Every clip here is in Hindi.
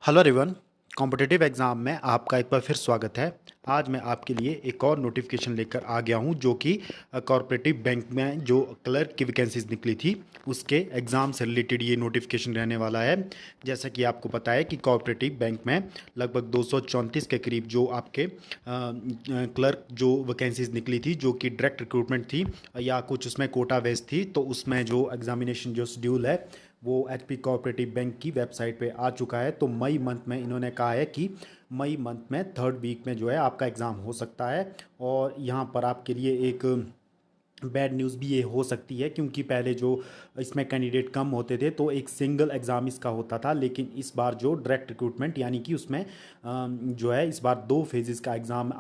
Hello everyone. कॉम्पिटिटिव एग्ज़ाम में आपका एक बार फिर स्वागत है। आज मैं आपके लिए एक और नोटिफिकेशन लेकर आ गया हूं जो कि कॉर्पोरेटिव बैंक में जो क्लर्क की वैकेंसीज निकली थी उसके एग्ज़ाम से रिलेटेड ये नोटिफिकेशन रहने वाला है। जैसा कि आपको पता है कि कॉर्पोरेटिव बैंक में लगभग 234 के करीब जो आपके क्लर्क जो वैकेंसीज निकली थी जो कि डायरेक्ट रिक्रूटमेंट थी या कुछ उसमें कोटा बेस थी, तो उसमें जो एग्ज़ामिनेशन जो शेड्यूल है वो एचपी कोऑपरेटिव बैंक की वेबसाइट पे आ चुका है। तो मई मंथ में इन्होंने कहा है कि मई मंथ में थर्ड वीक में जो है आपका एग्ज़ाम हो सकता है। और यहाँ पर आपके लिए एक बैड न्यूज़ भी ये हो सकती है, क्योंकि पहले जो इसमें कैंडिडेट कम होते थे तो एक सिंगल एग्ज़ाम इसका होता था, लेकिन इस बार जो डायरेक्ट रिक्रूटमेंट यानी कि उसमें जो है इस बार 2 फेजेस का एग्ज़ाम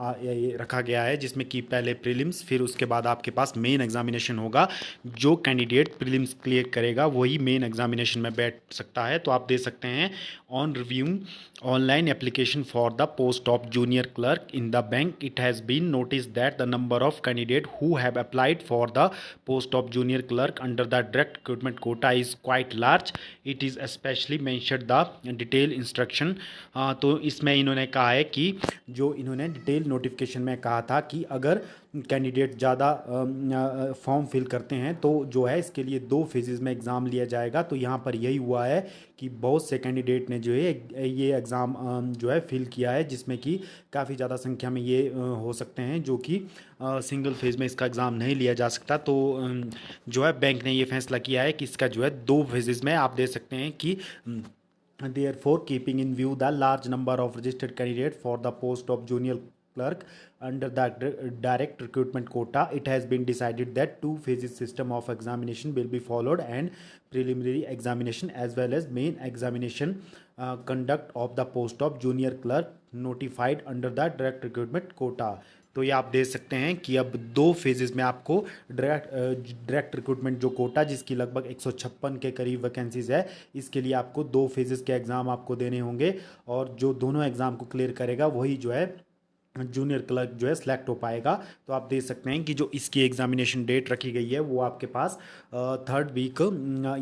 रखा गया है, जिसमें कि पहले प्रीलिम्स फिर उसके बाद आपके पास मेन एग्जामिनेशन होगा। जो कैंडिडेट प्रीलिम्स क्लियर करेगा वही मेन एग्जामिनेशन में बैठ सकता है। तो आप दे सकते हैं on review online application for the post of junior clerk in the bank, it has been noticed that the number of candidates who have applied for the post of junior clerk under the direct recruitment quota is quite large. It is especially mentioned the detail instruction। तो इसमें इन्होंने कहा है कि जो इन्होंने डिटेल नोटिफिकेशन में कहा था कि अगर कैंडिडेट ज़्यादा फॉर्म फिल करते हैं तो जो है इसके लिए 2 फेजेस में एग्ज़ाम लिया जाएगा। तो यहाँ पर यही हुआ है कि बहुत से कैंडिडेट ने जो है ये एग्ज़ाम जो है फिल किया है, जिसमें कि काफ़ी ज़्यादा संख्या में ये हो सकते हैं जो कि सिंगल फेज़ में इसका एग्ज़ाम नहीं लिया जा सकता। तो जो है बैंक ने ये फैसला किया है कि इसका जो है 2 फेजेस में आप दे सकते हैं कि therefore keeping in view the large number of registered candidates for the post of junior clerk under the direct recruitment quota, it has been decided that 2 phases system of examination will be followed, and preliminary examination as well as main examination conduct of the post of junior clerk notified under the direct recruitment quota। तो ये आप दे सकते हैं कि अब 2 फेजेस में आपको डायरेक्ट रिक्रूटमेंट जो कोटा जिसकी लगभग 156 के करीब वैकेंसीज है, इसके लिए आपको 2 फेजेस के एग्ज़ाम आपको देने होंगे। और जो दोनों एग्ज़ाम को क्लियर करेगा वही जो है जूनियर क्लर्क जो है सिलेक्ट हो पाएगा। तो आप देख सकते हैं कि जो इसकी एग्जामिनेशन डेट रखी गई है वो आपके पास थर्ड वीक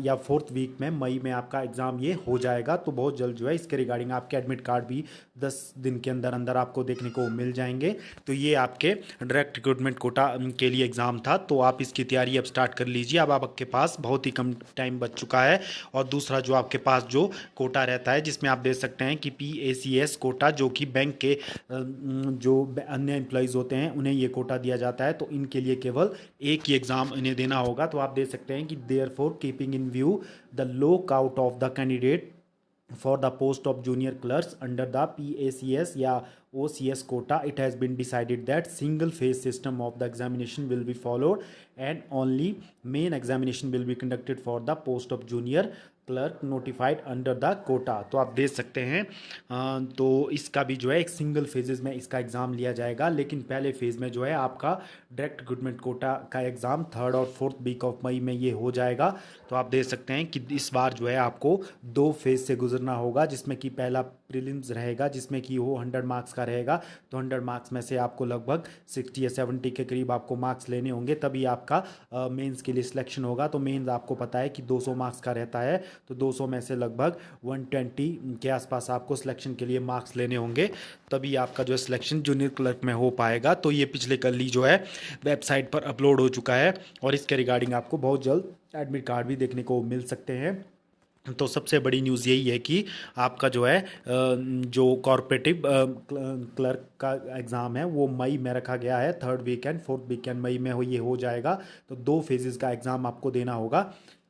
या फोर्थ वीक में मई में आपका एग्ज़ाम ये हो जाएगा। तो बहुत जल्द जो है इसके रिगार्डिंग आपके एडमिट कार्ड भी 10 दिन के अंदर अंदर आपको देखने को मिल जाएंगे। तो ये आपके डायरेक्ट रिक्रूटमेंट कोटा के लिए एग्ज़ाम था। तो आप इसकी तैयारी अब स्टार्ट कर लीजिए। अब आपके पास बहुत ही कम टाइम बच चुका है। और दूसरा जो आपके पास जो कोटा रहता है जिसमें आप देख सकते हैं कि PACS कोटा जो कि बैंक के जो अन्य एम्प्लॉयज़ होते हैं उन्हें ये कोटा दिया जाता है, तो इनके लिए केवल एक ही एग्ज़ाम इन्हें देना होगा। तो आप देख सकते हैं कि therefore keeping in view the look out of the candidate for the post of junior clerks under the PACS या OCS quota, it has been decided that single phase system of the examination will be followed and only main examination will be conducted for the post of junior clerk notified under the quota. तो आप देख सकते हैं तो इसका भी जो है एक सिंगल फेजेस में इसका एग्ज़ाम लिया जाएगा, लेकिन पहले फेज़ में जो है आपका डायरेक्ट रिक्रूटमेंट कोटा का एग्ज़ाम थर्ड और फोर्थ वीक ऑफ मई में ये हो जाएगा। तो आप देख सकते हैं कि इस बार जो है आपको 2 फेज़ से गुजरना होगा, जिसमें कि पहला प्रीलिम्स रहेगा जिसमें कि वो 100 मार्क्स का रहेगा। तो 100 मार्क्स में से आपको लगभग 60 या 70 के करीब आपको मार्क्स लेने होंगे, तभी आपका मेंस के लिए सिलेक्शन होगा। तो मेंस आपको पता है कि 200 मार्क्स का रहता है, तो 200 में से लगभग 120 के आसपास आपको सिलेक्शन के लिए मार्क्स लेने होंगे, तभी आपका जो सिलेक्शन जूनियर क्लर्क में हो पाएगा। तो ये पिछले कल ही जो है वेबसाइट पर अपलोड हो चुका है और इसके रिगार्डिंग आपको बहुत जल्द एडमिट कार्ड भी देखने को मिल सकते हैं। तो सबसे बड़ी न्यूज़ यही है कि आपका जो है जो कॉर्पोरेटिव क्लर्क का एग्ज़ाम है वो मई में रखा गया है। थर्ड वीकेंड फोर्थ वीकेंड मई में ये हो जाएगा। तो 2 फेजेस का एग्ज़ाम आपको देना होगा।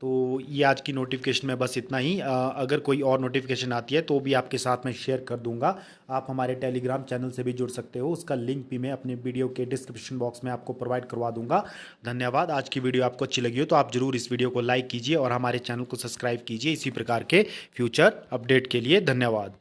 तो ये आज की नोटिफिकेशन में बस इतना ही। अगर कोई और नोटिफिकेशन आती है तो भी आपके साथ में शेयर कर दूंगा। आप हमारे टेलीग्राम चैनल से भी जुड़ सकते हो, उसका लिंक भी मैं अपने वीडियो के डिस्क्रिप्शन बॉक्स में आपको प्रोवाइड करवा दूंगा। धन्यवाद। आज की वीडियो आपको अच्छी लगी हो तो आप ज़रूर इस वीडियो को लाइक कीजिए और हमारे चैनल को सब्सक्राइब कीजिए इसी प्रकार के फ्यूचर अपडेट के लिए। धन्यवाद।